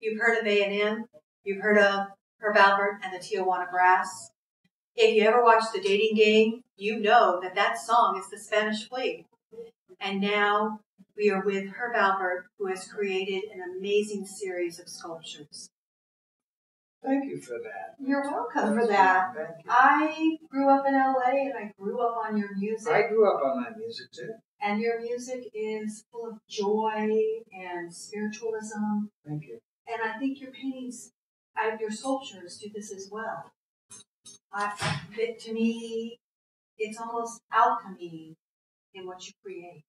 You've heard of A&M. You've heard of Herb Alpert and the Tijuana Brass. If you ever watched The Dating Game, you know that that song is the Spanish Flea. And now we are with Herb Alpert, who has created an amazing series of sculptures. Thank you for that. You're welcome for that. Thank you. I grew up in LA and I grew up on your music. I grew up on my music too. And your music is full of joy and spiritualism. Thank you. And I think your paintings, your sculptures do this as well. To me, it's almost alchemy in what you create.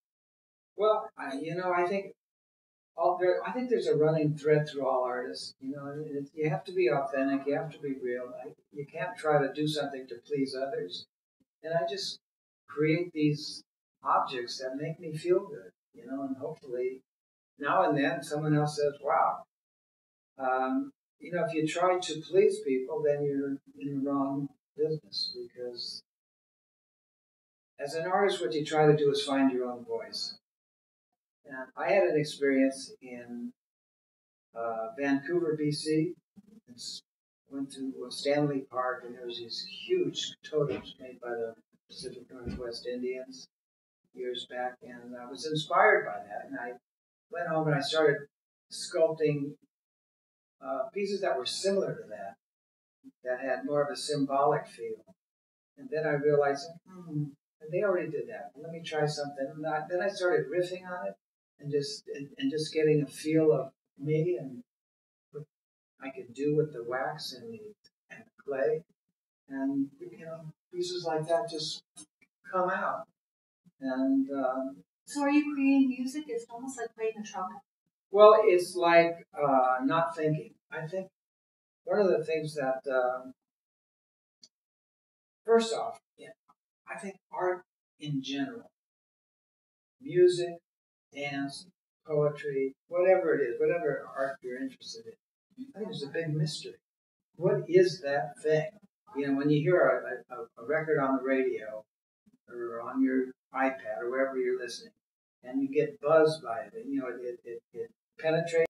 Well, I think there's a running thread through all artists. You have to be authentic. You have to be real. You can't try to do something to please others. And I just create these objects that make me feel good. And hopefully, now and then, someone else says, "Wow." If you try to please people, then you're in the wrong business, because as an artist, what you try to do is find your own voice. And I had an experience in Vancouver, BC. Went to Stanley Park, and there was these huge totems made by the Pacific Northwest Indians years back, and I was inspired by that. And I went home and I started sculpting pieces that were similar to that had more of a symbolic feel. And then I realized, they already did that. Let me try something. And then I started riffing on it and just getting a feel of me and what I could do with the wax and the clay. And pieces like that just come out. And so are you creating music? It's almost like playing a trumpet. Well, it's like not thinking. I think one of the things that, first off, I think art in general, music, dance, poetry, whatever it is, whatever art you're interested in, I think it's a big mystery. What is that thing? When you hear a record on the radio or on your iPad or wherever you're listening, and you get buzzed by it, and it penetrates